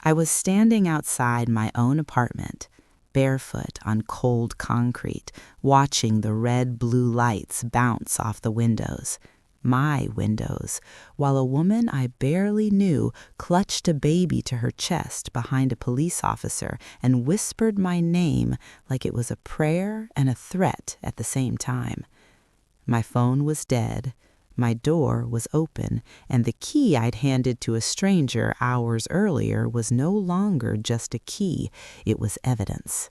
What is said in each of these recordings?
I was standing outside my own apartment, barefoot on cold concrete, watching the red-blue lights bounce off the windows, my windows, while a woman I barely knew clutched a baby to her chest behind a police officer and whispered my name like it was a prayer and a threat at the same time. My phone was dead. My door was open, and the key I'd handed to a stranger hours earlier was no longer just a key, it was evidence.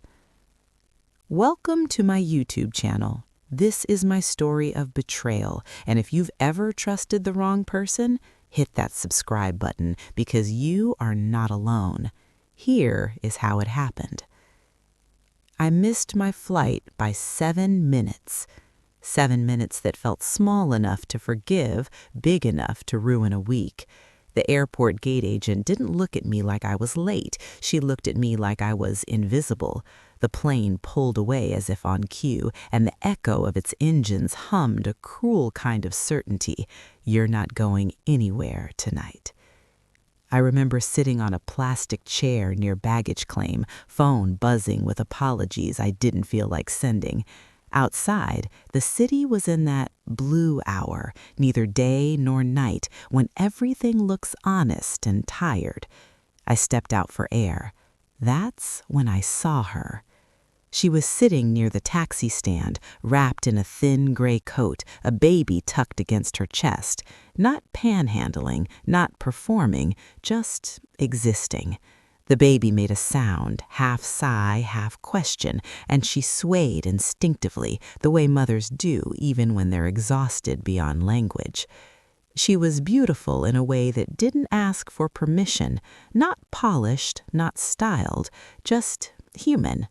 Welcome to my YouTube channel. This is my story of betrayal, and if you've ever trusted the wrong person, hit that subscribe button because you are not alone. Here is how it happened. I missed my flight by 7 minutes. 7 minutes that felt small enough to forgive, big enough to ruin a week. The airport gate agent didn't look at me like I was late. She looked at me like I was invisible. The plane pulled away as if on cue, and the echo of its engines hummed a cruel kind of certainty. You're not going anywhere tonight. I remember sitting on a plastic chair near baggage claim, phone buzzing with apologies I didn't feel like sending. Outside, the city was in that blue hour, neither day nor night, when everything looks honest and tired. I stepped out for air. That's when I saw her. She was sitting near the taxi stand, wrapped in a thin gray coat, a baby tucked against her chest. Not panhandling, not performing, just existing. The baby made a sound, half sigh, half question, and she swayed instinctively, the way mothers do even when they're exhausted beyond language. She was beautiful in a way that didn't ask for permission, not polished, not styled, just human.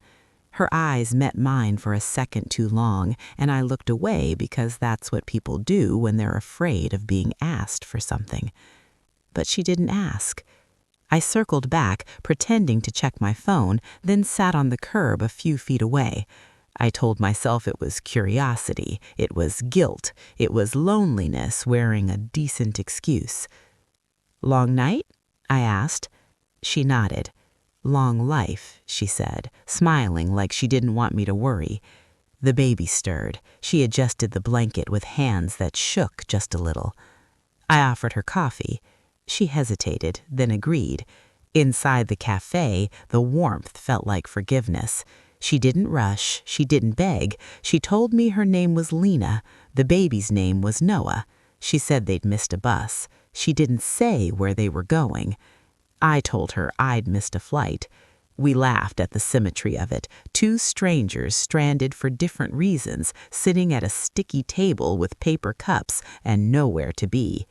Her eyes met mine for a second too long, and I looked away because that's what people do when they're afraid of being asked for something. But she didn't ask. I circled back, pretending to check my phone, then sat on the curb a few feet away. I told myself it was curiosity, it was guilt, it was loneliness wearing a decent excuse. "Long night?" I asked. She nodded. "Long life," she said, smiling like she didn't want me to worry. The baby stirred. She adjusted the blanket with hands that shook just a little. I offered her coffee. She hesitated, then agreed. Inside the cafe, the warmth felt like forgiveness. She didn't rush, she didn't beg. She told me her name was Lena. The baby's name was Noah. She said they'd missed a bus. She didn't say where they were going. I told her I'd missed a flight. We laughed at the symmetry of it, two strangers stranded for different reasons, sitting at a sticky table with paper cups and nowhere to be.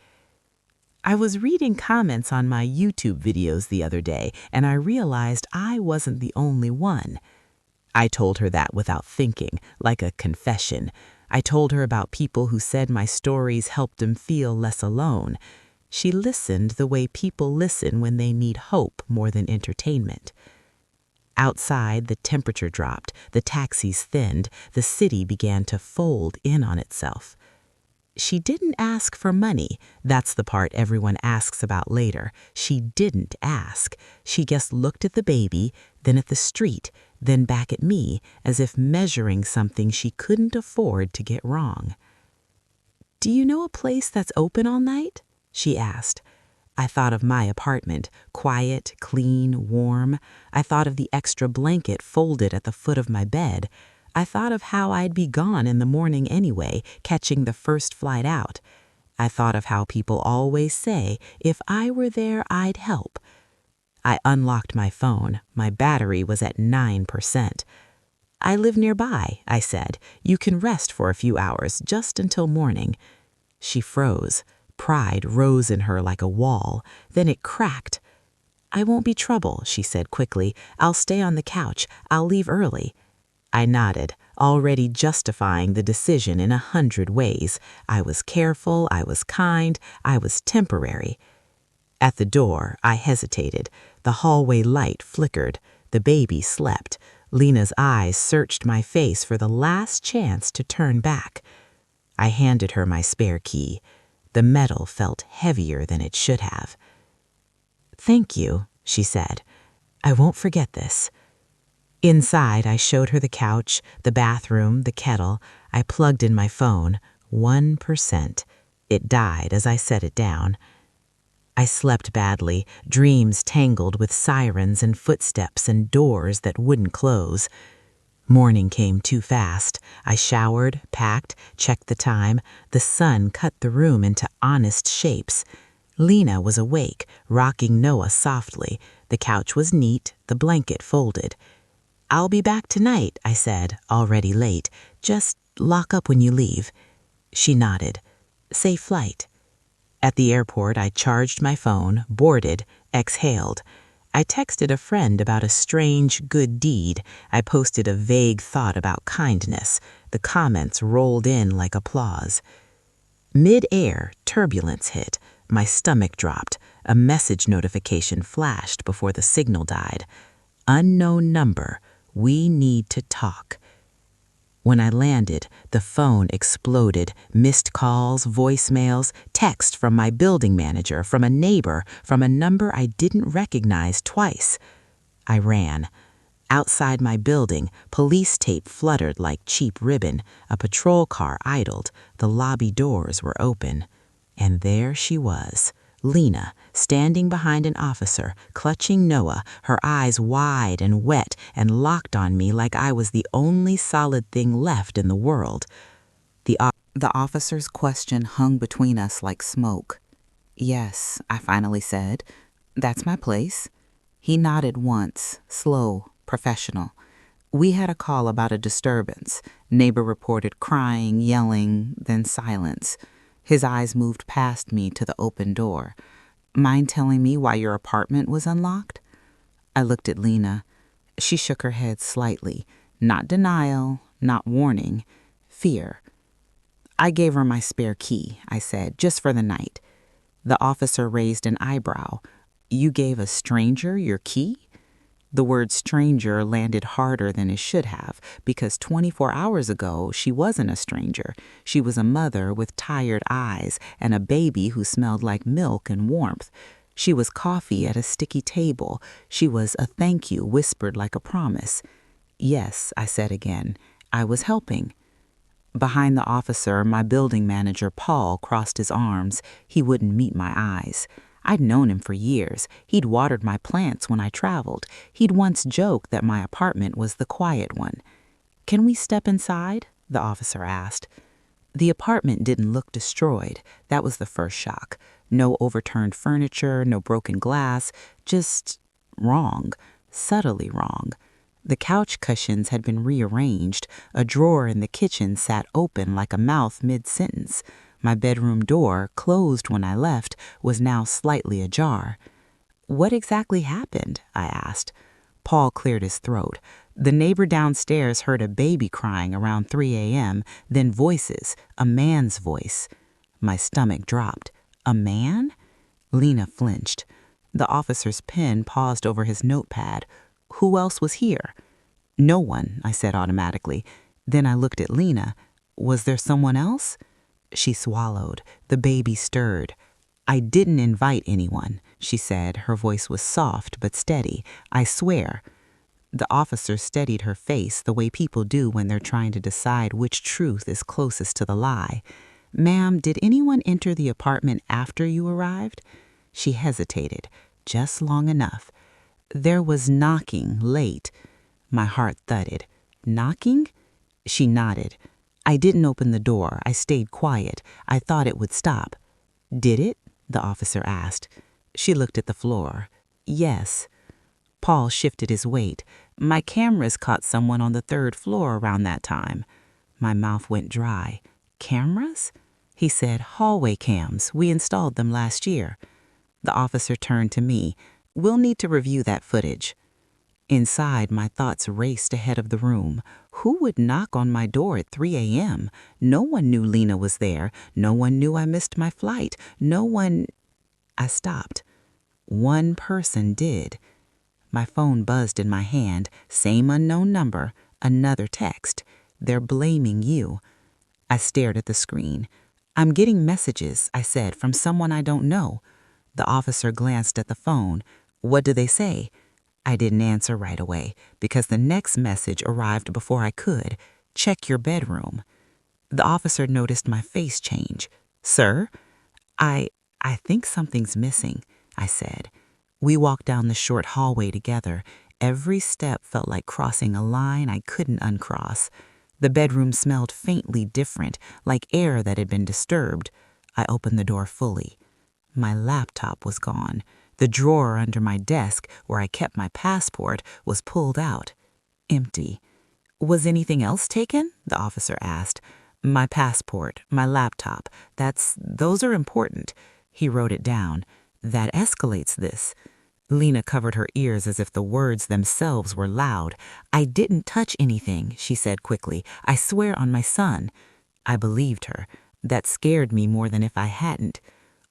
I was reading comments on my YouTube videos the other day, and I realized I wasn't the only one. I told her that without thinking, like a confession. I told her about people who said my stories helped them feel less alone. She listened the way people listen when they need hope more than entertainment. Outside, the temperature dropped, the taxis thinned, the city began to fold in on itself. She didn't ask for money. That's the part everyone asks about later. She didn't ask. She just looked at the baby, then at the street, then back at me, as if measuring something she couldn't afford to get wrong. "Do you know a place that's open all night?" she asked. I thought of my apartment, quiet, clean, warm. I thought of the extra blanket folded at the foot of my bed. I thought of how I'd be gone in the morning anyway, catching the first flight out. I thought of how people always say, if I were there, I'd help. I unlocked my phone. My battery was at 9%. "I live nearby," I said. "You can rest for a few hours, just until morning." She froze. Pride rose in her like a wall. Then it cracked. "I won't be trouble," she said quickly. "I'll stay on the couch. I'll leave early." I nodded, already justifying the decision in 100 ways. I was careful, I was kind, I was temporary. At the door, I hesitated. The hallway light flickered. The baby slept. Lena's eyes searched my face for the last chance to turn back. I handed her my spare key. The metal felt heavier than it should have. "Thank you," she said. "I won't forget this." Inside, I showed her the couch, the bathroom, the kettle. I plugged in my phone. 1%. It died as I set it down. I slept badly, dreams tangled with sirens and footsteps and doors that wouldn't close. Morning came too fast. I showered, packed, checked the time. The sun cut the room into honest shapes. Lena was awake, rocking Noah softly. The couch was neat, the blanket folded. "I'll be back tonight," I said, already late. "Just lock up when you leave." She nodded. "Safe flight." At the airport, I charged my phone, boarded, exhaled. I texted a friend about a strange good deed. I posted a vague thought about kindness. The comments rolled in like applause. Mid-air, turbulence hit. My stomach dropped. A message notification flashed before the signal died. "Unknown number. We need to talk." When I landed, the phone exploded. Missed calls, voicemails, text from my building manager, from a neighbor, from a number I didn't recognize twice. I ran. Outside my building, police tape fluttered like cheap ribbon. A patrol car idled. The lobby doors were open. And there she was, Lena, standing behind an officer, clutching Noah, her eyes wide and wet and locked on me like I was the only solid thing left in the world. The officer's question hung between us like smoke. "Yes," I finally said. "That's my place." He nodded once, slow, professional. "We had a call about a disturbance. Neighbor reported crying, yelling, then silence." His eyes moved past me to the open door. "Mind telling me why your apartment was unlocked?" I looked at Lena. She shook her head slightly. Not denial, not warning, fear. "I gave her my spare key," I said, "just for the night." The officer raised an eyebrow. "You gave a stranger your key?" The word stranger landed harder than it should have, because 24 hours ago, she wasn't a stranger. She was a mother with tired eyes and a baby who smelled like milk and warmth. She was coffee at a sticky table. She was a thank you whispered like a promise. "Yes," I said again. "I was helping." Behind the officer, my building manager, Paul, crossed his arms. He wouldn't meet my eyes. I'd known him for years. He'd watered my plants when I traveled. He'd once joked that my apartment was the quiet one. "Can we step inside?" the officer asked. The apartment didn't look destroyed. That was the first shock. No overturned furniture, no broken glass, just wrong, subtly wrong. The couch cushions had been rearranged. A drawer in the kitchen sat open like a mouth mid-sentence. My bedroom door, closed when I left, was now slightly ajar. "What exactly happened?" I asked. Paul cleared his throat. "The neighbor downstairs heard a baby crying around 3 a.m., then voices, a man's voice." My stomach dropped. "A man?" Lena flinched. The officer's pen paused over his notepad. "Who else was here?" "No one," I said automatically. Then I looked at Lena. "Was there someone else?" She swallowed. The baby stirred. "I didn't invite anyone," she said. Her voice was soft but steady. "I swear." The officer steadied her face the way people do when they're trying to decide which truth is closest to the lie. "Ma'am, did anyone enter the apartment after you arrived?" She hesitated, just long enough. "There was knocking late." My heart thudded. "Knocking?" She nodded. "I didn't open the door. I stayed quiet. I thought it would stop." "Did it?" the officer asked. She looked at the floor. "Yes." Paul shifted his weight. "My cameras caught someone on the 3rd floor around that time." My mouth went dry. "Cameras?" He said, "Hallway cams. We installed them last year." The officer turned to me. "We'll need to review that footage." Inside, my thoughts raced ahead of the room. Who would knock on my door at 3 a.m.? No one knew Lena was there. No one knew I missed my flight. No one... I stopped. One person did. My phone buzzed in my hand. Same unknown number. Another text. "They're blaming you." I stared at the screen. "I'm getting messages," I said, "from someone I don't know." The officer glanced at the phone. What do they say? I didn't answer right away because the next message arrived before I could. Check your bedroom. The officer noticed my face change. Sir? I I think something's missing, I said. We walked down the short hallway together. Every step felt like crossing a line I couldn't uncross. The bedroom smelled faintly different, like air that had been disturbed. I opened the door fully. My laptop was gone. The drawer under my desk, where I kept my passport, was pulled out. Empty. Was anything else taken? The officer asked. My passport, my laptop. Those are important. He wrote it down. That escalates this. Lena covered her ears as if the words themselves were loud. I didn't touch anything, she said quickly. I swear on my son. I believed her. That scared me more than if I hadn't.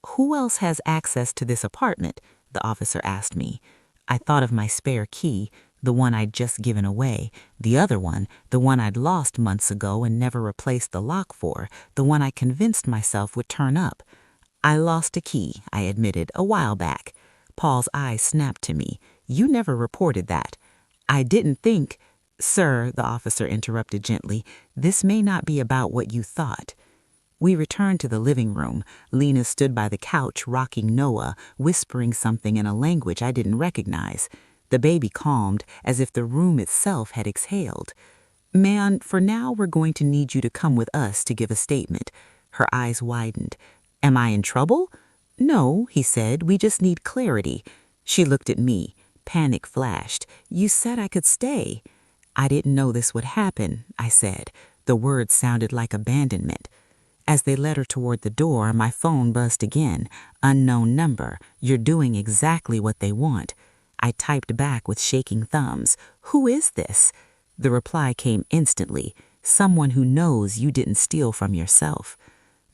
Who else has access to this apartment? The officer asked me. I thought of my spare key, the one I'd just given away, the other one, the one I'd lost months ago and never replaced the lock for, the one I convinced myself would turn up. I lost a key, I admitted, a while back. Paul's eyes snapped to me. You never reported that. I didn't think. Sir, the officer interrupted gently, this may not be about what you thought. We returned to the living room. Lena stood by the couch, rocking Noah, whispering something in a language I didn't recognize. The baby calmed, as if the room itself had exhaled. Man, for now we're going to need you to come with us to give a statement. Her eyes widened. Am I in trouble? No, he said, we just need clarity. She looked at me. Panic flashed. You said I could stay. I didn't know this would happen, I said. The words sounded like abandonment. As they led her toward the door, my phone buzzed again. Unknown number. You're doing exactly what they want. I typed back with shaking thumbs. Who is this? The reply came instantly. Someone who knows you didn't steal from yourself.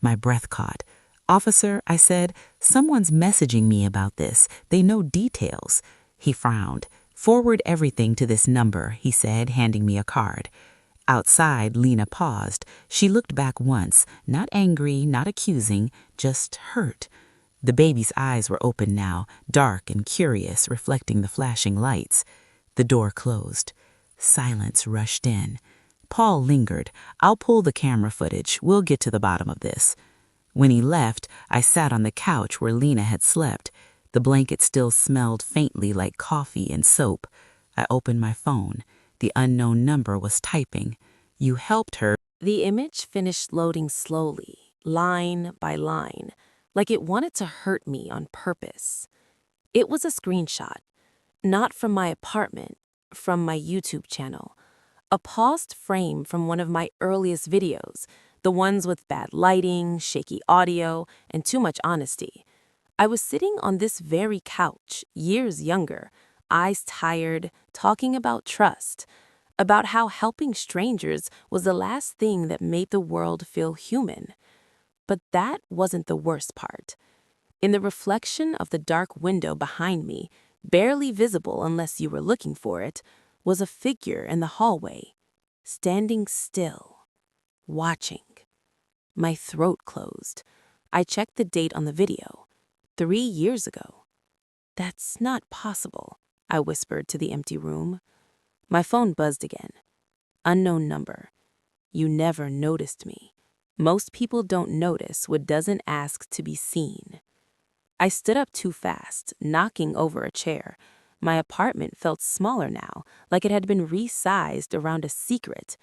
My breath caught. Officer, I said, someone's messaging me about this. They know details. He frowned. Forward everything to this number, he said, handing me a card. Outside, Lena paused. She looked back once, not angry, not accusing, just hurt. The baby's eyes were open now, dark and curious, reflecting the flashing lights. The door closed. Silence rushed in. Paul lingered. I'll pull the camera footage. We'll get to the bottom of this. When he left, I sat on the couch where Lena had slept. The blanket still smelled faintly like coffee and soap. I opened my phone. The unknown number was typing. You helped her. The image finished loading slowly, line by line, like it wanted to hurt me on purpose. It was a screenshot, not from my apartment, from my YouTube channel. A paused frame from one of my earliest videos, the ones with bad lighting, shaky audio, and too much honesty. I was sitting on this very couch, years younger, eyes tired, talking about trust, about how helping strangers was the last thing that made the world feel human. But that wasn't the worst part. In the reflection of the dark window behind me, barely visible unless you were looking for it, was a figure in the hallway, standing still, watching. My throat closed. I checked the date on the video. 3 years ago. That's not possible, I whispered to the empty room. My phone buzzed again. Unknown number. You never noticed me. Most people don't notice what doesn't ask to be seen. I stood up too fast, knocking over a chair. My apartment felt smaller now, like it had been resized around a secret.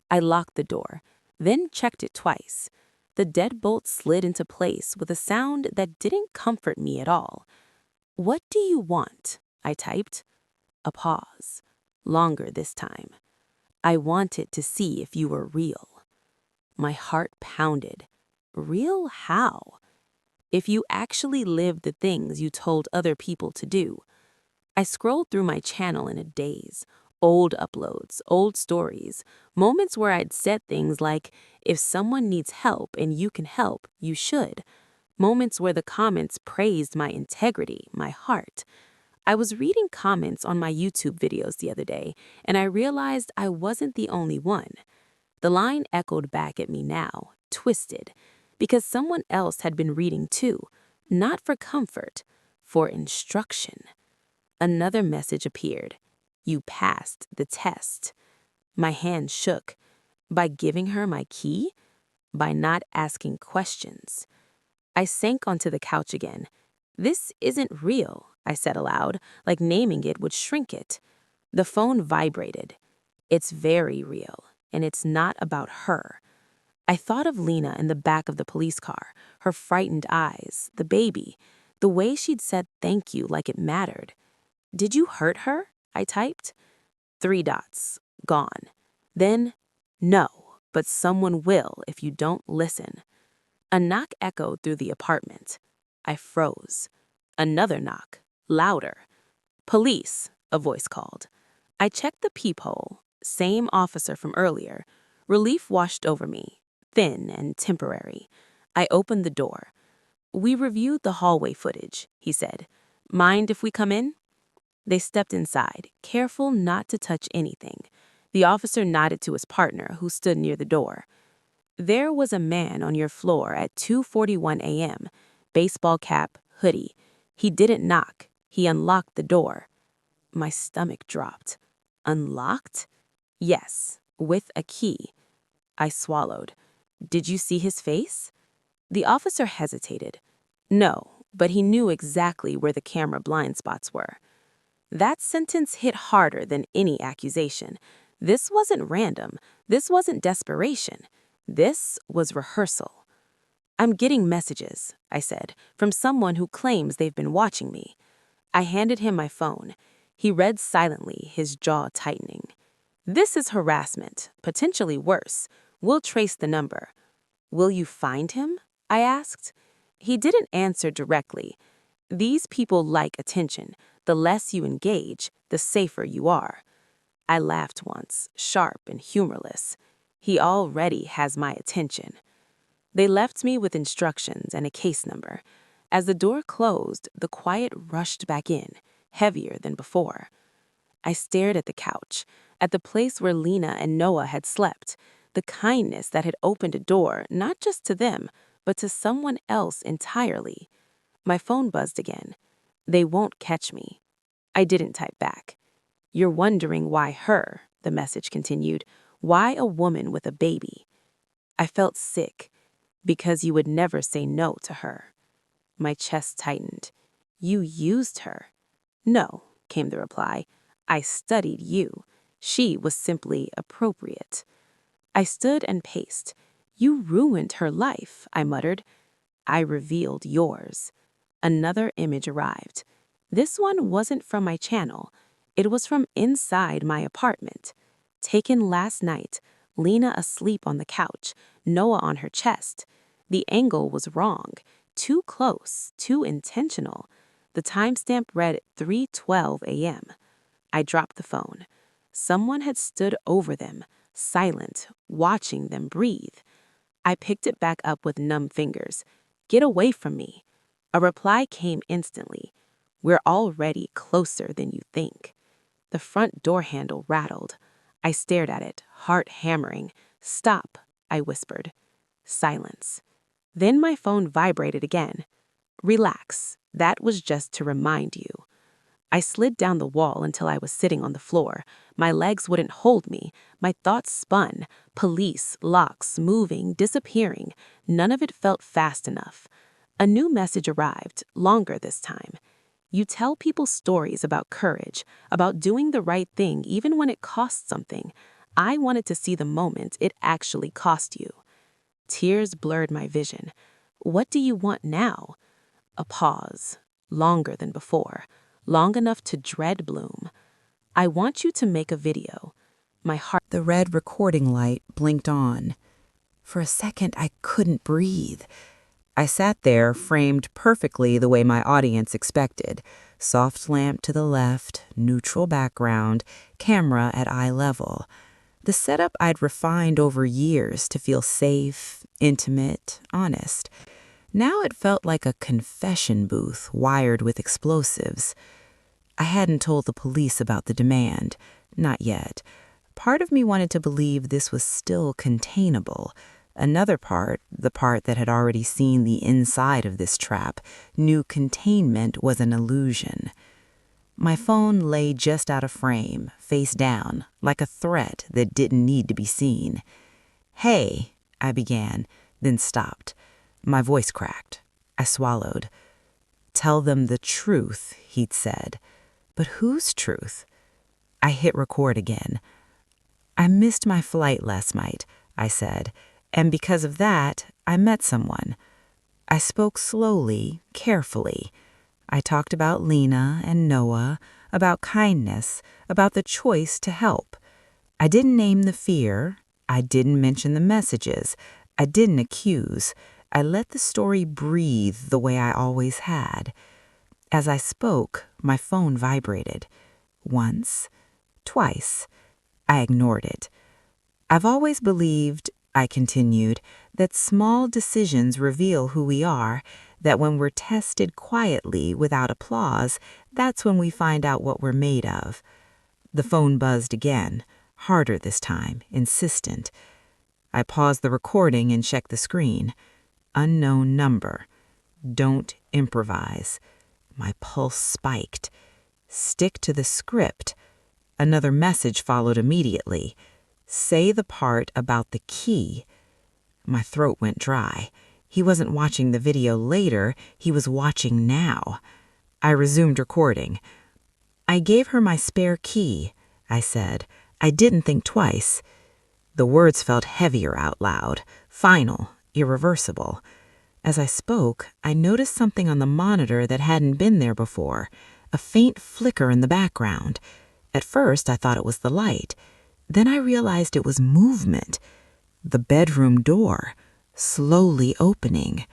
I locked the door, then checked it twice. The deadbolt slid into place with a sound that didn't comfort me at all. What do you want? I typed. A pause. Longer this time. I wanted to see if you were real. My heart pounded. Real how? If you actually lived the things you told other people to do. I scrolled through my channel in a daze. Old uploads, old stories, moments where I'd said things like, if someone needs help and you can help, you should. Moments where the comments praised my integrity, my heart. I was reading comments on my YouTube videos the other day, and I realized I wasn't the only one. The line echoed back at me now, twisted, because someone else had been reading too, not for comfort, for instruction. Another message appeared. You passed the test. My hand shook. By giving her my key? By not asking questions. I sank onto the couch again. This isn't real, I said aloud, like naming it would shrink it. The phone vibrated. It's very real, and it's not about her. I thought of Lena in the back of the police car, her frightened eyes, the baby, the way she'd said thank you like it mattered. Did you hurt her? I typed. 3 dots. Gone. Then, no, but someone will if you don't listen. A knock echoed through the apartment. I froze. Another knock, louder. Police, a voice called. I checked the peephole. Same officer from earlier. Relief washed over me, thin and temporary. I opened the door. We reviewed the hallway footage, he said. Mind if we come in? They stepped inside, careful not to touch anything. The officer nodded to his partner, who stood near the door. There was a man on your floor at 2:41 a.m., baseball cap, hoodie. He didn't knock. He unlocked the door. My stomach dropped. Unlocked? Yes, with a key. I swallowed. Did you see his face? The officer hesitated. No, but he knew exactly where the camera blind spots were. That sentence hit harder than any accusation. This wasn't random. This wasn't desperation. This was rehearsal. I'm getting messages, I said, from someone who claims they've been watching me. I handed him my phone. He read silently, his jaw tightening. This is harassment, potentially worse. We'll trace the number. Will you find him? I asked. He didn't answer directly. These people like attention. The less you engage, the safer you are. I laughed once, sharp and humorless. He already has my attention. They left me with instructions and a case number. As the door closed, the quiet rushed back in, heavier than before. I stared at the couch, at the place where Lena and Noah had slept, the kindness that had opened a door not just to them, but to someone else entirely. My phone buzzed again. They won't catch me. I didn't type back. You're wondering why her, the message continued. Why a woman with a baby? I felt sick, because you would never say no to her. My chest tightened. You used her. No, came the reply. I studied you. She was simply appropriate. I stood and paced. You ruined her life, I muttered. I revealed yours. Another image arrived. This one wasn't from my channel. It was from inside my apartment. Taken last night, Lena asleep on the couch, Noah on her chest. The angle was wrong, too close, too intentional. The timestamp read 3:12 a.m. I dropped the phone. Someone had stood over them, silent, watching them breathe. I picked it back up with numb fingers. Get away from me. A reply came instantly. We're already closer than you think. The front door handle rattled. I stared at it, heart hammering. Stop, I whispered. Silence. Then my phone vibrated again. Relax. That was just to remind you. I slid down the wall until I was sitting on the floor. My legs wouldn't hold me. My thoughts spun. Police, locks, moving, disappearing. None of it felt fast enough. A new message arrived, longer this time. You tell people stories about courage, about doing the right thing even when it costs something. I wanted to see the moment it actually cost you. Tears blurred my vision. What do you want now? A pause, longer than before, long enough to dread bloom. I want you to make a video. My heart. The red recording light blinked on. For a second, I couldn't breathe. I sat there, framed perfectly the way my audience expected. Soft lamp to the left, neutral background, camera at eye level. The setup I'd refined over years to feel safe, intimate, honest. Now it felt like a confession booth wired with explosives. I hadn't told the police about the demand. Not yet. Part of me wanted to believe this was still containable. Another part, the part that had already seen the inside of this trap, knew containment was an illusion. My phone lay just out of frame, face down, like a threat that didn't need to be seen. "Hey," I began, then stopped. My voice cracked. I swallowed. "Tell them the truth," he'd said. But whose truth? I hit record again. "I missed my flight last night," I said, "and because of that, I met someone." I spoke slowly, carefully. I talked about Lena and Noah, about kindness, about the choice to help. I didn't name the fear. I didn't mention the messages. I didn't accuse. I let the story breathe the way I always had. As I spoke, my phone vibrated. Once, twice. I ignored it. "I've always believed," I continued, "that small decisions reveal who we are, that when we're tested quietly without applause, that's when we find out what we're made of." The phone buzzed again, harder this time, insistent. I paused the recording and checked the screen. Unknown number. Don't improvise. My pulse spiked. Stick to the script. Another message followed immediately. Say the part about the key. My throat went dry. He wasn't watching the video later, he was watching now. I resumed recording. "I gave her my spare key," I said. "I didn't think twice." The words felt heavier out loud, final, irreversible. As I spoke, I noticed something on the monitor that hadn't been there before, a faint flicker in the background. At first, I thought it was the light. Then I realized it was movement. The bedroom door, slowly opening.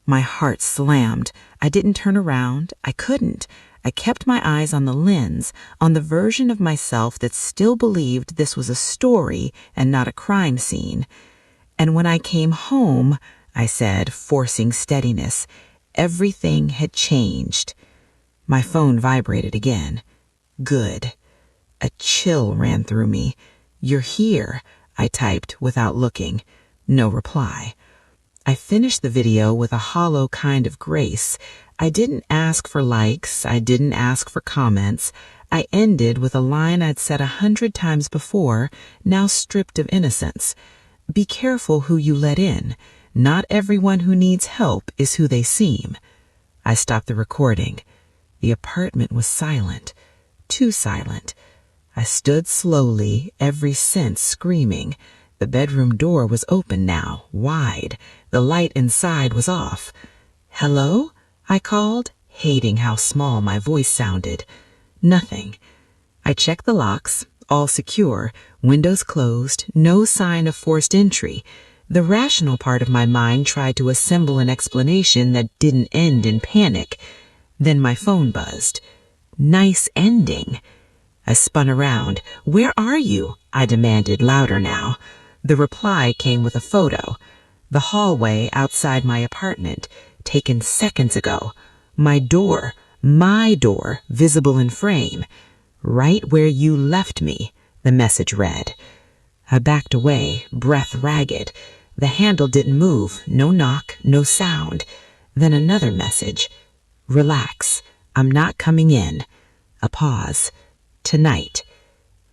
My heart slammed. I didn't turn around. I couldn't. I kept my eyes on the lens, on the version of myself that still believed this was a story and not a crime scene. "And when I came home," I said, forcing steadiness, "everything had changed." My phone vibrated again. Good. A chill ran through me. "You're here," I typed without looking. No reply. I finished the video with a hollow kind of grace. I didn't ask for likes. I didn't ask for comments. I ended with a line I'd said 100 times before, now stripped of innocence. "Be careful who you let in. Not everyone who needs help is who they seem." I stopped the recording. The apartment was silent. Too silent. I stood slowly, every sense screaming. The bedroom door was open now, wide. The light inside was off. "Hello?" I called, hating how small my voice sounded. Nothing. I checked the locks, all secure, windows closed, no sign of forced entry. The rational part of my mind tried to assemble an explanation that didn't end in panic. Then my phone buzzed. Nice ending. I spun around. "Where are you?" I demanded, louder now. The reply came with a photo. The hallway outside my apartment, taken seconds ago. My door, visible in frame. "Right where you left me," the message read. I backed away, breath ragged. The handle didn't move, no knock, no sound. Then another message. "Relax, I'm not coming in." A pause. "Tonight."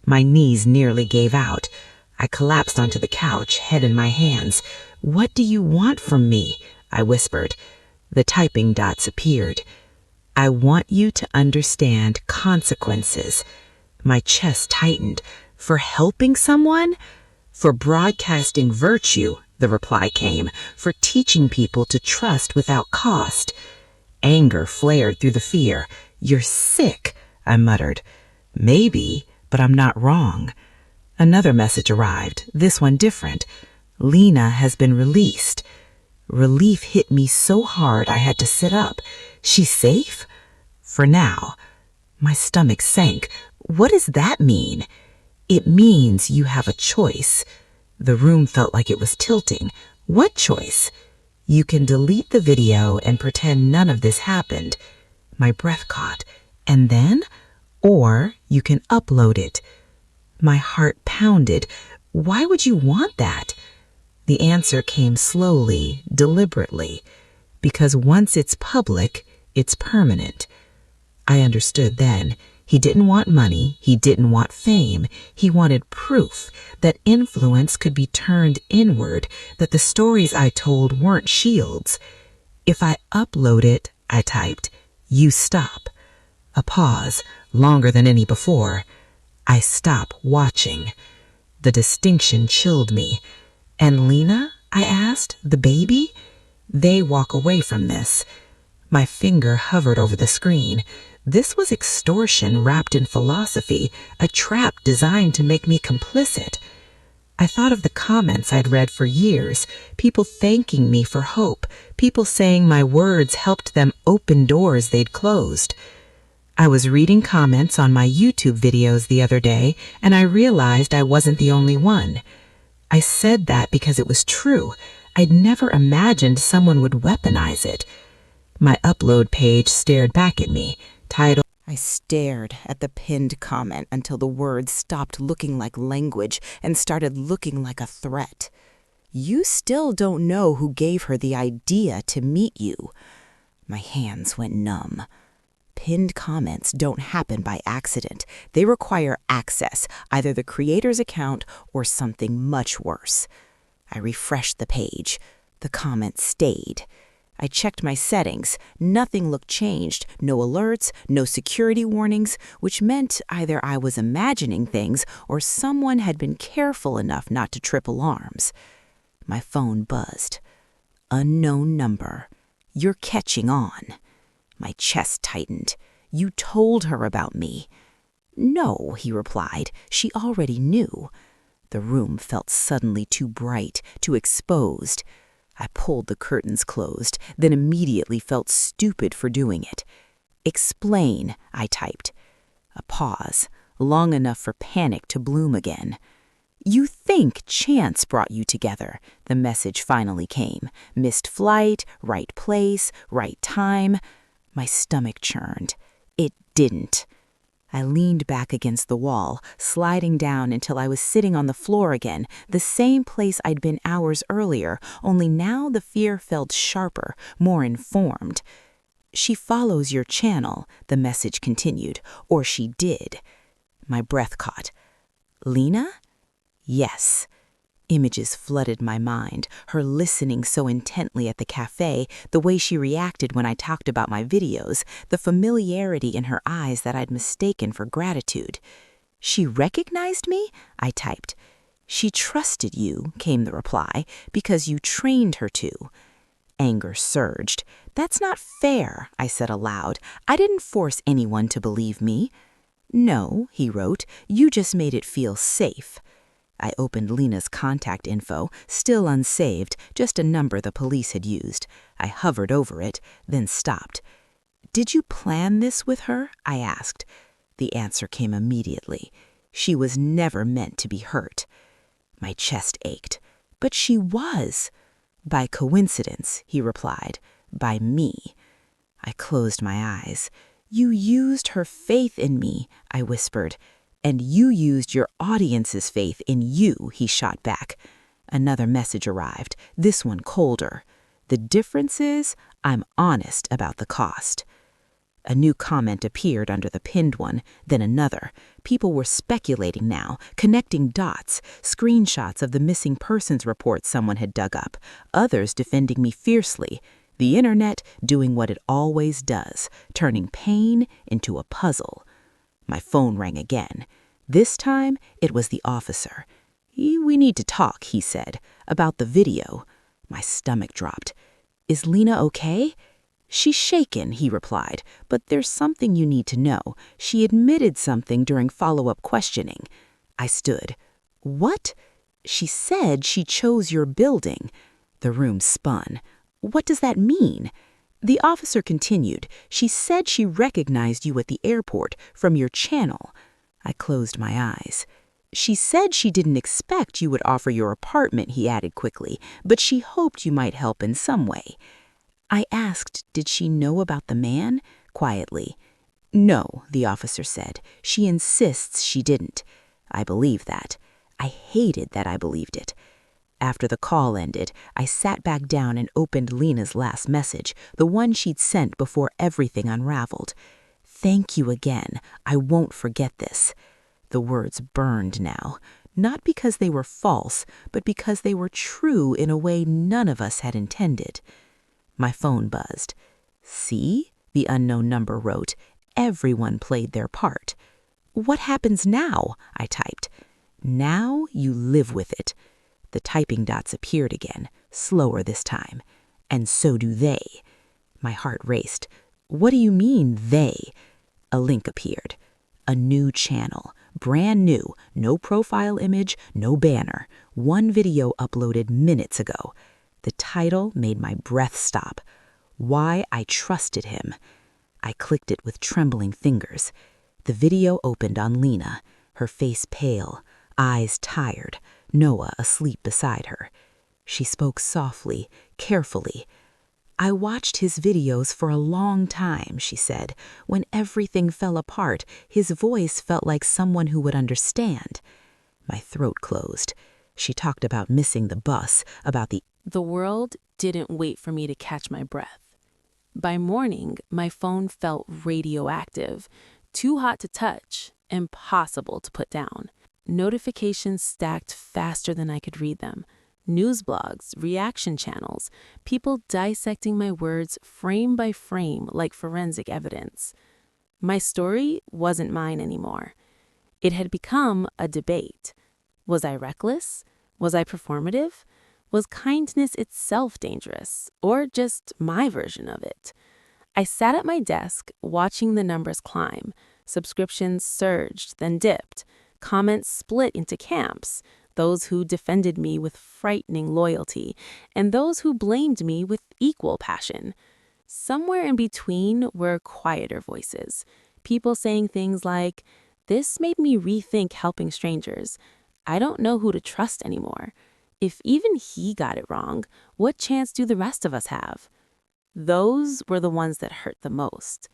My knees nearly gave out. I collapsed onto the couch, head in my hands. "What do you want from me?" I whispered. The typing dots appeared. "I want you to understand consequences." My chest tightened. "For helping someone?" "For broadcasting virtue," the reply came. "For teaching people to trust without cost." Anger flared through the fear. "You're sick," I muttered. "Maybe, but I'm not wrong." Another message arrived, this one different. "Lena has been released." Relief hit me so hard I had to sit up. "She's safe?" "For now." My stomach sank. "What does that mean?" "It means you have a choice." The room felt like it was tilting. "What choice?" "You can delete the video and pretend none of this happened." My breath caught. "And then?" "Or you can upload it." My heart pounded. "Why would you want that?" The answer came slowly, deliberately. "Because once it's public, it's permanent." I understood then. He didn't want money, he didn't want fame, he wanted proof that influence could be turned inward, that the stories I told weren't shields. If I upload it, I typed, you stop. A pause, longer than any before. I stop watching. The distinction chilled me. And Lena? I asked. The baby? They walk away from this. My finger hovered over the screen. This was extortion wrapped in philosophy, a trap designed to make me complicit. I thought of the comments I'd read for years, people thanking me for hope, people saying my words helped them open doors they'd closed. I was reading comments on my YouTube videos the other day, and I realized I wasn't the only one. I said that because it was true. I'd never imagined someone would weaponize it. My upload page stared back at me, titled. I stared at the pinned comment until the words stopped looking like language and started looking like a threat. You still don't know who gave her the idea to meet you. My hands went numb. Pinned comments don't happen by accident. They require access, either the creator's account or something much worse. I refreshed the page. The comment stayed. I checked my settings. Nothing looked changed. No alerts, no security warnings, which meant either I was imagining things or someone had been careful enough not to trip alarms. My phone buzzed. Unknown number. You're catching on. My chest tightened. You told her about me. No, he replied. She already knew. The room felt suddenly too bright, too exposed. I pulled the curtains closed, then immediately felt stupid for doing it. Explain, I typed. A pause, long enough for panic to bloom again. You think chance brought you together, the message finally came. Missed flight, right place, right time. My stomach churned. It didn't. I leaned back against the wall, sliding down until I was sitting on the floor again, the same place I'd been hours earlier, only now the fear felt sharper, more informed. She follows your channel, the message continued, or she did. My breath caught. Lena? Yes. Images flooded my mind, her listening so intently at the cafe, the way she reacted when I talked about my videos, the familiarity in her eyes that I'd mistaken for gratitude. She recognized me? I typed. She trusted you, came the reply, because you trained her to. Anger surged. That's not fair, I said aloud. I didn't force anyone to believe me. No, he wrote, you just made it feel safe. I opened Lena's contact info, still unsaved, just a number the police had used. I hovered over it, then stopped. Did you plan this with her? I asked. The answer came immediately. She was never meant to be hurt. My chest ached. But she was. By coincidence, he replied. By me. I closed my eyes. You used her faith in me, I whispered. And you used your audience's faith in you, he shot back. Another message arrived, this one colder. The difference is, I'm honest about the cost. A new comment appeared under the pinned one, then another. People were speculating now, connecting dots, screenshots of the missing persons report someone had dug up, others defending me fiercely. The internet doing what it always does, turning pain into a puzzle. My phone rang again. This time, it was the officer. We need to talk, he said, about the video. My stomach dropped. Is Lena okay? She's shaken, he replied, but there's something you need to know. She admitted something during follow-up questioning. I stood. What? She said she chose your building. The room spun. What does that mean? The officer continued. She said she recognized you at the airport from your channel. I closed my eyes. She said she didn't expect you would offer your apartment, he added quickly, but she hoped you might help in some way. I asked, did she know about the man? Quietly. No, the officer said. She insists she didn't. I believe that. I hated that I believed it. After the call ended, I sat back down and opened Lena's last message, the one she'd sent before everything unraveled. Thank you again. I won't forget this. The words burned now, not because they were false, but because they were true in a way none of us had intended. My phone buzzed. See? The unknown number wrote. Everyone played their part. What happens now? I typed. Now you live with it. The typing dots appeared again, slower this time. And so do they. My heart raced. What do you mean, they? A link appeared. A new channel. Brand new. No profile image, no banner. One video uploaded minutes ago. The title made my breath stop. Why I Trusted Him. I clicked it with trembling fingers. The video opened on Lena, her face pale, eyes tired, Noah asleep beside her. She spoke softly, carefully. I watched his videos for a long time, she said. When everything fell apart, his voice felt like someone who would understand. My throat closed. She talked about missing the bus, about The world didn't wait for me to catch my breath. By morning, my phone felt radioactive, too hot to touch, impossible to put down. Notifications stacked faster than I could read them. News blogs, reaction channels, people dissecting my words frame by frame like forensic evidence. My story wasn't mine anymore. It had become a debate. Was I reckless? Was I performative? Was kindness itself dangerous, or just my version of it? I sat at my desk, watching the numbers climb. Subscriptions surged, then dipped. Comments split into camps, those who defended me with frightening loyalty, and those who blamed me with equal passion. Somewhere in between were quieter voices, people saying things like, "This made me rethink helping strangers. I don't know who to trust anymore. If even he got it wrong, what chance do the rest of us have?" Those were the ones that hurt the most.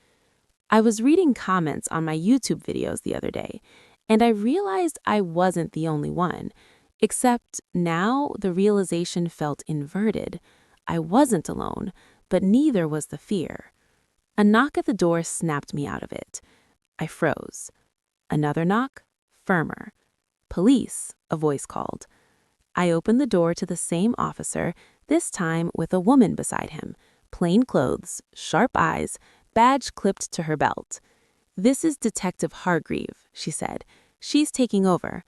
I was reading comments on my YouTube videos the other day, and I realized I wasn't the only one. Except now the realization felt inverted. I wasn't alone, but neither was the fear. A knock at the door snapped me out of it. I froze. Another knock, firmer. "Police," a voice called. I opened the door to the same officer, this time with a woman beside him. Plain clothes, sharp eyes, badge clipped to her belt. "This is Detective Hargreave," she said. "She's taking over."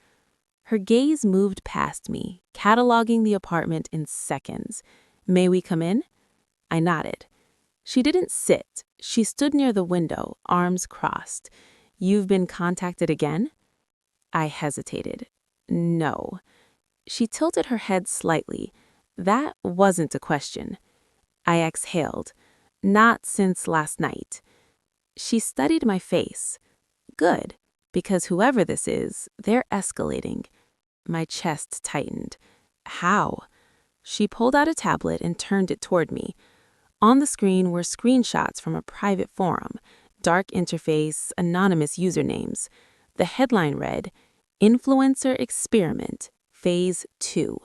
Her gaze moved past me, cataloging the apartment in seconds. "May we come in?" I nodded. She didn't sit. She stood near the window, arms crossed. "You've been contacted again?" I hesitated. "No." She tilted her head slightly. That wasn't a question. I exhaled. "Not since last night." She studied my face. "Good, because whoever this is, they're escalating." My chest tightened. "How?" She pulled out a tablet and turned it toward me. On the screen were screenshots from a private forum, dark interface, anonymous usernames. The headline read, "Influencer Experiment, Phase 2.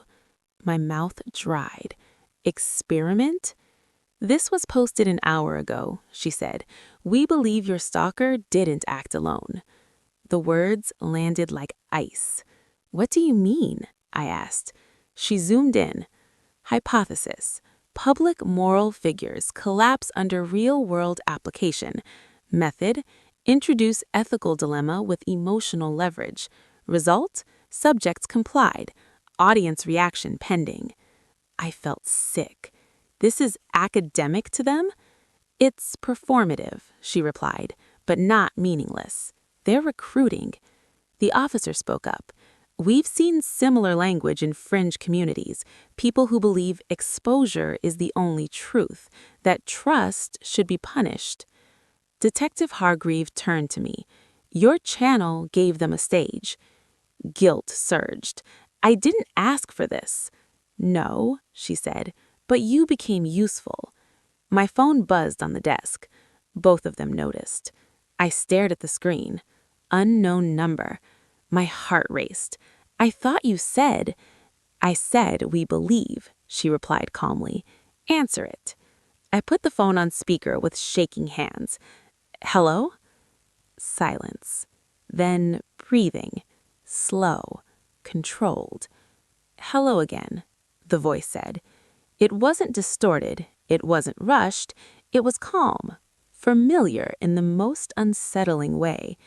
My mouth dried. Experiment? "This was posted an hour ago," she said. "We believe your stalker didn't act alone." The words landed like ice. "What do you mean?" I asked. She zoomed in. Hypothesis. Public moral figures collapse under real-world application. Method. Introduce ethical dilemma with emotional leverage. Result. Subjects complied. Audience reaction pending. I felt sick. This is academic to them? "It's performative," she replied, "but not meaningless. They're recruiting." The officer spoke up. "We've seen similar language in fringe communities, people who believe exposure is the only truth, that trust should be punished." Detective Hargreave turned to me. "Your channel gave them a stage." Guilt surged. "I didn't ask for this." "No," she said, "but you became useful." My phone buzzed on the desk. Both of them noticed. I stared at the screen. Unknown number. My heart raced. "I thought you said—" "I said we believe," she replied calmly. "Answer it." I put the phone on speaker with shaking hands. "Hello?" Silence. Then breathing. Slow. Controlled. "Hello again," the voice said. It wasn't distorted. It wasn't rushed. It was calm. Familiar in the most unsettling way.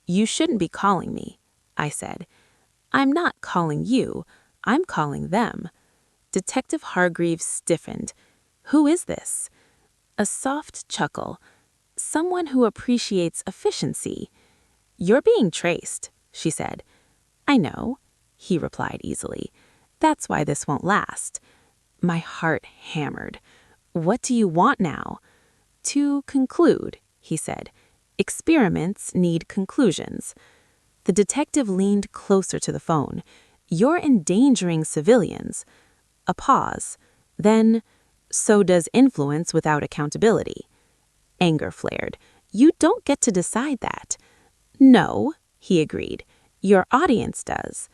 "You shouldn't be calling me," I said. "I'm not calling you. I'm calling them." Detective Hargreaves stiffened. "Who is this?" A soft chuckle. "Someone who appreciates efficiency." "You're being traced," she said. "I know," he replied easily. "That's why this won't last." My heart hammered. "What do you want now?" "To conclude," he said. "Experiments need conclusions." The detective leaned closer to the phone. "You're endangering civilians." A pause. Then, "So does influence without accountability." Anger flared. "You don't get to decide that." "No," he agreed. "Your audience does."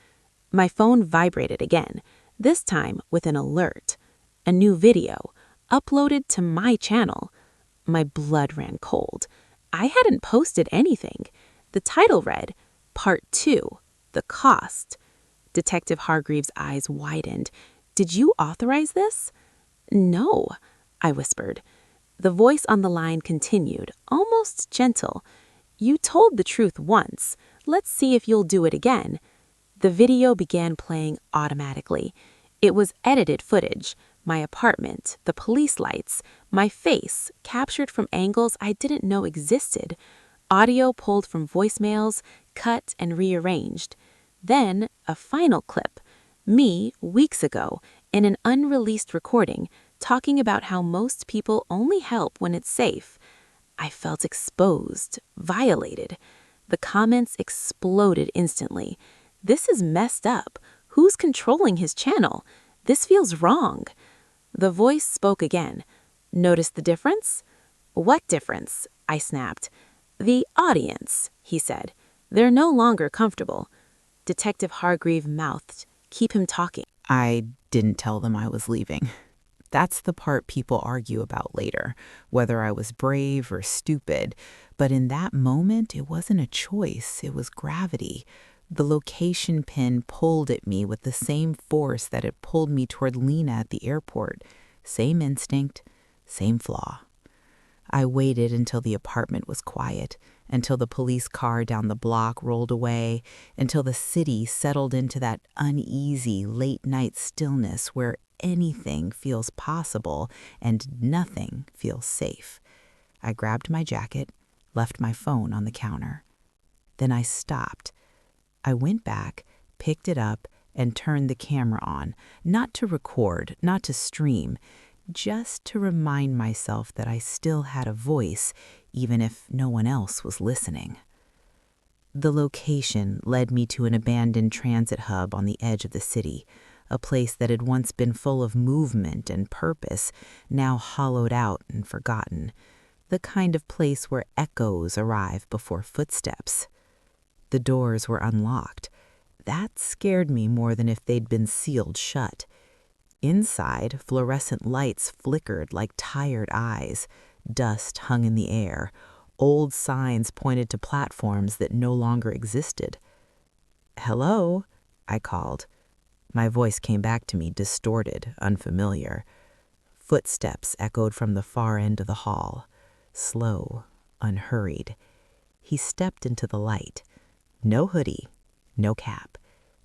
My phone vibrated again, this time with an alert. A new video, uploaded to my channel. My blood ran cold. I hadn't posted anything. The title read, Part 2, The Cost. Detective Hargreaves' eyes widened. "Did you authorize this?" "No," I whispered. The voice on the line continued, almost gentle. "You told the truth once. Let's see if you'll do it again." The video began playing automatically. It was edited footage. My apartment, the police lights, my face, captured from angles I didn't know existed. Audio pulled from voicemails, cut and rearranged. Then, a final clip. Me, weeks ago, in an unreleased recording, talking about how most people only help when it's safe. I felt exposed, violated. The comments exploded instantly. "This is messed up. Who's controlling his channel? This feels wrong." The voice spoke again. "Notice the difference?" "What difference?" I snapped. "The audience," he said. "They're no longer comfortable." Detective Hargreave mouthed. "Keep him talking." I didn't tell them I was leaving. That's the part people argue about later, whether I was brave or stupid. But in that moment, it wasn't a choice, it was gravity. The location pin pulled at me with the same force that had pulled me toward Lena at the airport. Same instinct, same flaw. I waited until the apartment was quiet, until the police car down the block rolled away, until the city settled into that uneasy late-night stillness where anything feels possible and nothing feels safe. I grabbed my jacket, left my phone on the counter. Then I stopped. I went back, picked it up, and turned the camera on, not to record, not to stream, just to remind myself that I still had a voice, even if no one else was listening. The location led me to an abandoned transit hub on the edge of the city, a place that had once been full of movement and purpose, now hollowed out and forgotten, the kind of place where echoes arrive before footsteps. The doors were unlocked. That scared me more than if they'd been sealed shut. Inside, fluorescent lights flickered like tired eyes. Dust hung in the air. Old signs pointed to platforms that no longer existed. "Hello," I called. My voice came back to me, distorted, unfamiliar. Footsteps echoed from the far end of the hall. Slow, unhurried. He stepped into the light. No hoodie, no cap.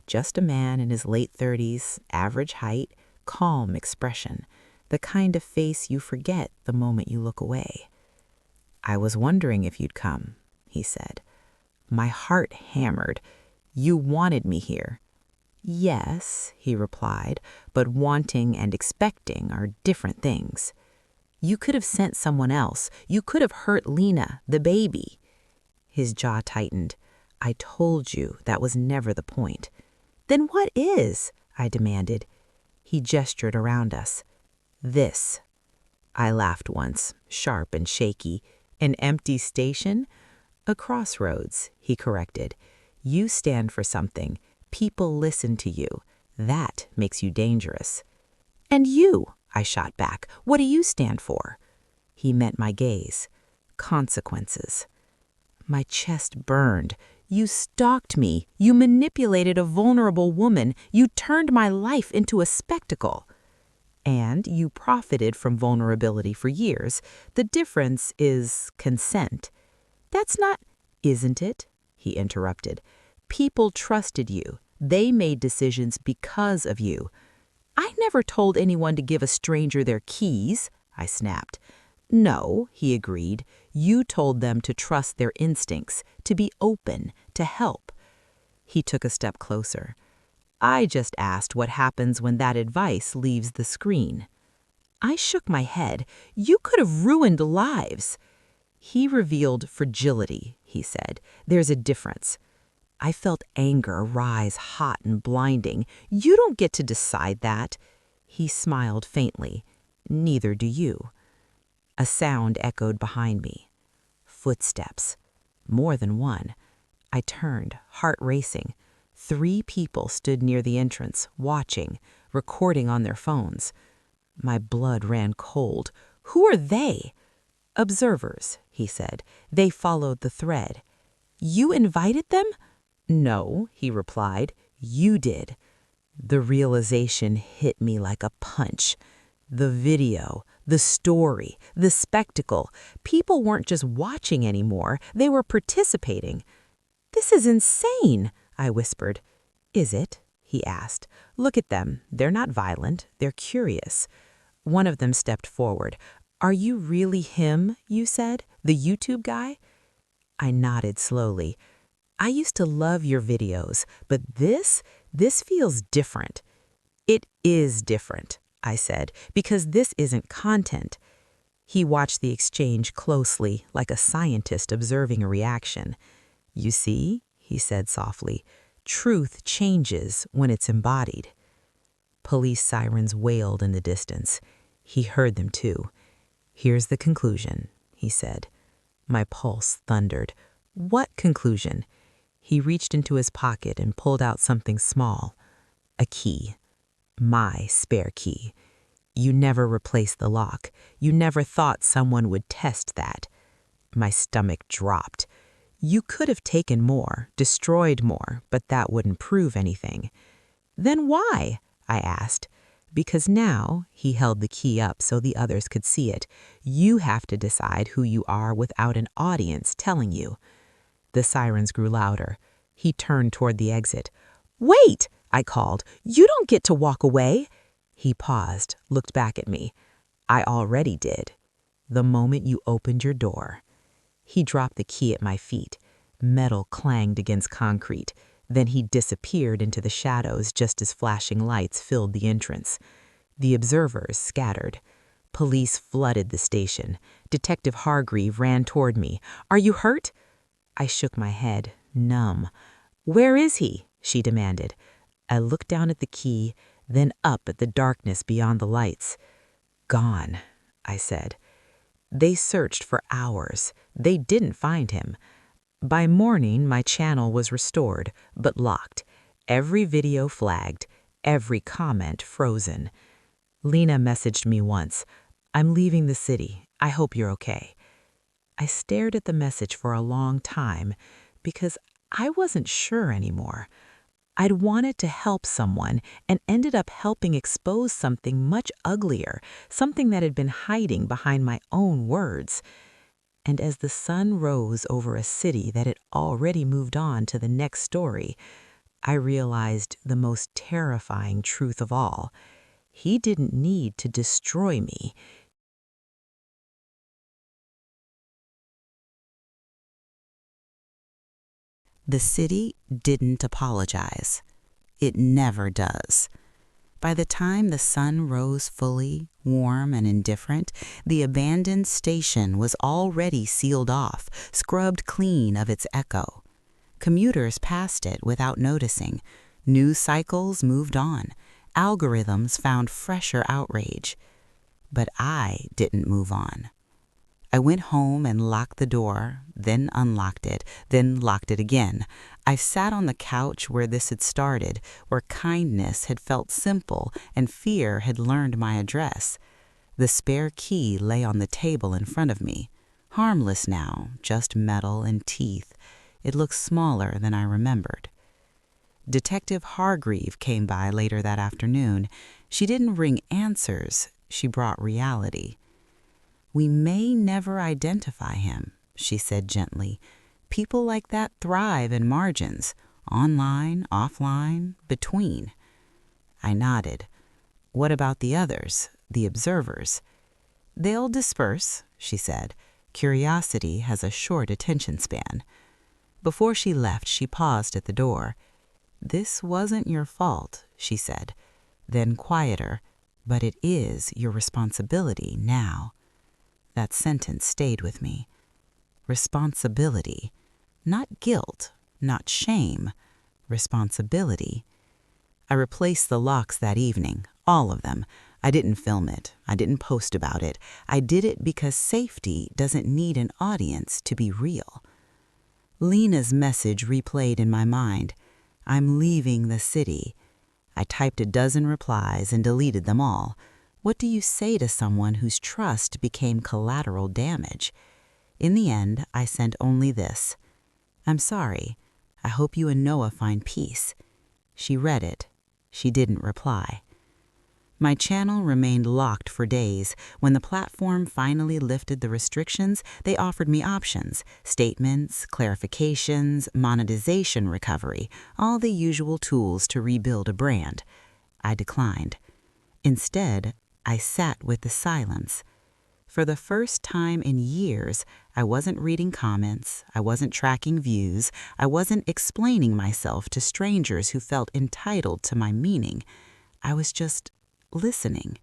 Just a man in his late 30s, average height, calm expression, the kind of face you forget the moment you look away. "I was wondering if you'd come," he said. My heart hammered. "You wanted me here." "Yes," he replied, "but wanting and expecting are different things. You could have sent someone else. You could have hurt Lena, the baby." His jaw tightened. "I told you that was never the point." "Then what is?" I demanded. He gestured around us. "This." I laughed once, sharp and shaky. "An empty station?" "A crossroads," he corrected. "You stand for something. People listen to you. That makes you dangerous." "And you?" I shot back. "What do you stand for?" He met my gaze. "Consequences." My chest burned. You stalked me. You manipulated a vulnerable woman. You turned my life into a spectacle. And you profited from vulnerability for years. The difference is consent. That's not, isn't it? He interrupted. People trusted you. They made decisions because of you. I never told anyone to give a stranger their keys, I snapped. No, he agreed. You told them to trust their instincts, to be open, to help. He took a step closer. I just asked what happens when that advice leaves the screen. I shook my head. You could have ruined lives. He revealed fragility, he said. There's a difference. I felt anger rise hot and blinding. You don't get to decide that. He smiled faintly. Neither do you. A sound echoed behind me. Footsteps. More than one. I turned, heart racing. 3 people stood near the entrance, watching, recording on their phones. My blood ran cold. Who are they? Observers, he said. They followed the thread. You invited them? No, he replied. You did. The realization hit me like a punch. The video, the story, the spectacle. People weren't just watching anymore, they were participating. This is insane, I whispered. Is it? He asked. Look at them. They're not violent. They're curious. One of them stepped forward. Are you really him, you said? The YouTube guy? I nodded slowly. I used to love your videos, but this feels different. It is different, I said, because this isn't content. He watched the exchange closely, like a scientist observing a reaction. You see, he said softly, truth changes when it's embodied. Police sirens wailed in the distance. He heard them too. Here's the conclusion, he said. My pulse thundered. What conclusion? He reached into his pocket and pulled out something small. A key. My spare key. You never replaced the lock. You never thought someone would test that. My stomach dropped. You could have taken more, destroyed more, but that wouldn't prove anything. Then why? I asked. Because now, he held the key up so the others could see it, you have to decide who you are without an audience telling you. The sirens grew louder. He turned toward the exit. Wait, I called. You don't get to walk away. He paused, looked back at me. I already did. The moment you opened your door. He dropped the key at my feet. Metal clanged against concrete. Then he disappeared into the shadows just as flashing lights filled the entrance. The observers scattered. Police flooded the station. Detective Hargreave ran toward me. Are you hurt? I shook my head, numb. Where is he? She demanded. I looked down at the key, then up at the darkness beyond the lights. Gone, I said. They searched for hours. They didn't find him. By morning, my channel was restored, but locked. Every video flagged, every comment frozen. Lena messaged me once. I'm leaving the city. I hope you're okay. I stared at the message for a long time because I wasn't sure anymore. I'd wanted to help someone and ended up helping expose something much uglier, something that had been hiding behind my own words. And as the sun rose over a city that had already moved on to the next story, I realized the most terrifying truth of all. He didn't need to destroy me. The city didn't apologize. It never does. By the time the sun rose fully, warm and indifferent, the abandoned station was already sealed off, scrubbed clean of its echo. Commuters passed it without noticing. News cycles moved on. Algorithms found fresher outrage. But I didn't move on. I went home and locked the door, then unlocked it, then locked it again. I sat on the couch where this had started, where kindness had felt simple and fear had learned my address. The spare key lay on the table in front of me. Harmless now, just metal and teeth. It looked smaller than I remembered. Detective Hargreave came by later that afternoon. She didn't bring answers, she brought reality. "We may never identify him," she said gently. "People like that thrive in margins, online, offline, between." I nodded. "What about the others, the observers?" "They'll disperse," she said. "Curiosity has a short attention span." Before she left, she paused at the door. "This wasn't your fault," she said. Then quieter, "But it is your responsibility now." That sentence stayed with me. Responsibility. Not guilt, not shame. Responsibility. I replaced the locks that evening, all of them. I didn't film it. I didn't post about it. I did it because safety doesn't need an audience to be real. Lena's message replayed in my mind. "I'm leaving the city." I typed a dozen replies and deleted them all. What do you say to someone whose trust became collateral damage? In the end, I sent only this: "I'm sorry. I hope you and Noah find peace." She read it. She didn't reply. My channel remained locked for days. When the platform finally lifted the restrictions, they offered me options: statements, clarifications, monetization recovery, all the usual tools to rebuild a brand. I declined. Instead, I sat with the silence. For the first time in years, I wasn't reading comments, I wasn't tracking views, I wasn't explaining myself to strangers who felt entitled to my meaning. I was just listening.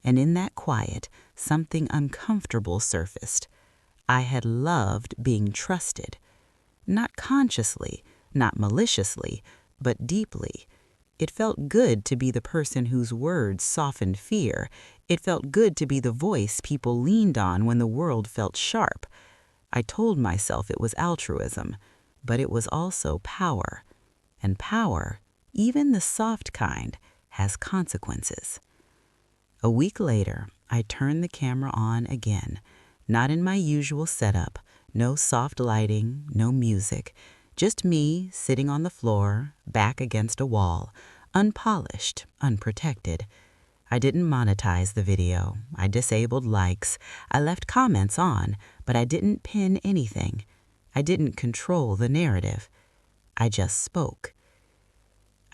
And in that quiet, something uncomfortable surfaced. I had loved being trusted. Not consciously, not maliciously, but deeply. It felt good to be the person whose words softened fear. It felt good to be the voice people leaned on when the world felt sharp. I told myself it was altruism, but it was also power. And power, even the soft kind, has consequences. A week later, I turned the camera on again, not in my usual setup, no soft lighting, no music, just me sitting on the floor, back against a wall, unpolished, unprotected. I didn't monetize the video. I disabled likes. I left comments on, but I didn't pin anything. I didn't control the narrative. I just spoke.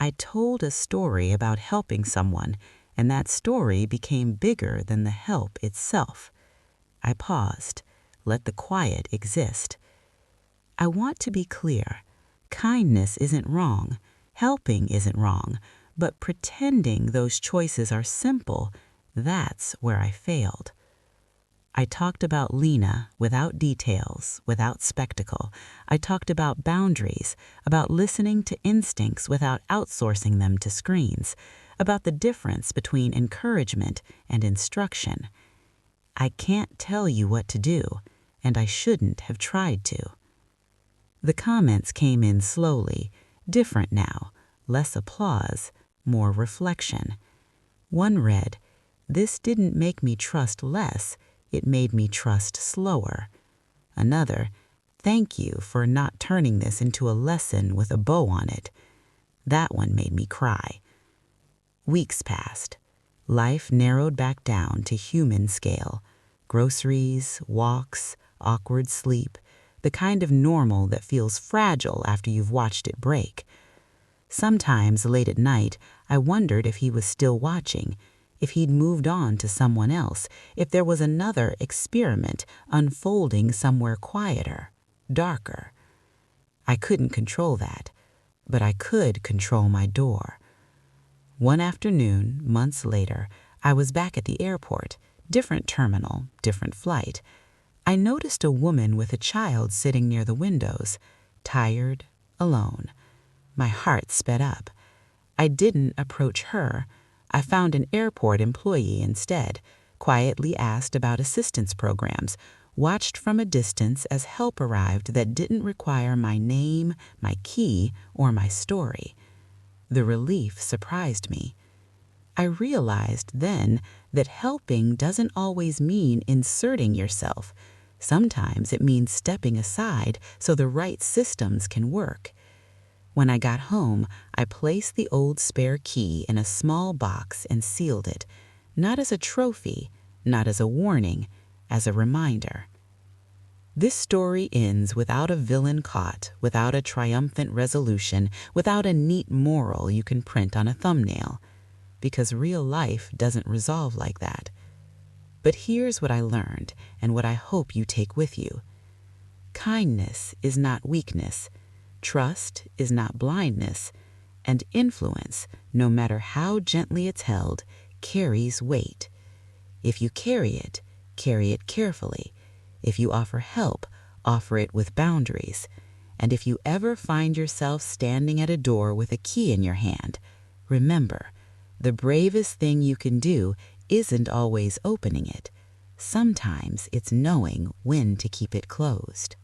I told a story about helping someone, and that story became bigger than the help itself. I paused, let the quiet exist. I want to be clear. Kindness isn't wrong. Helping isn't wrong. But pretending those choices are simple, that's where I failed. I talked about Lena without details, without spectacle. I talked about boundaries, about listening to instincts without outsourcing them to screens, about the difference between encouragement and instruction. I can't tell you what to do, and I shouldn't have tried to. The comments came in slowly, different now, less applause, more reflection. One read, "This didn't make me trust less, it made me trust slower." Another, "Thank you for not turning this into a lesson with a bow on it." That one made me cry. Weeks passed. Life narrowed back down to human scale. Groceries, walks, awkward sleep, the kind of normal that feels fragile after you've watched it break. Sometimes, late at night, I wondered if he was still watching, if he'd moved on to someone else, if there was another experiment unfolding somewhere quieter, darker. I couldn't control that, but I could control my door. One afternoon, months later, I was back at the airport, different terminal, different flight. I noticed a woman with a child sitting near the windows, tired, alone. My heart sped up. I didn't approach her. I found an airport employee instead, quietly asked about assistance programs, watched from a distance as help arrived that didn't require my name, my key, or my story. The relief surprised me. I realized then that helping doesn't always mean inserting yourself. Sometimes it means stepping aside so the right systems can work. When I got home, I placed the old spare key in a small box and sealed it, not as a trophy, not as a warning, as a reminder. This story ends without a villain caught, without a triumphant resolution, without a neat moral you can print on a thumbnail, because real life doesn't resolve like that. But here's what I learned and what I hope you take with you. Kindness is not weakness, trust is not blindness, and influence, no matter how gently it's held, carries weight. If you carry it carefully. If you offer help, offer it with boundaries. And if you ever find yourself standing at a door with a key in your hand, remember, the bravest thing you can do isn't always opening it. Sometimes it's knowing when to keep it closed.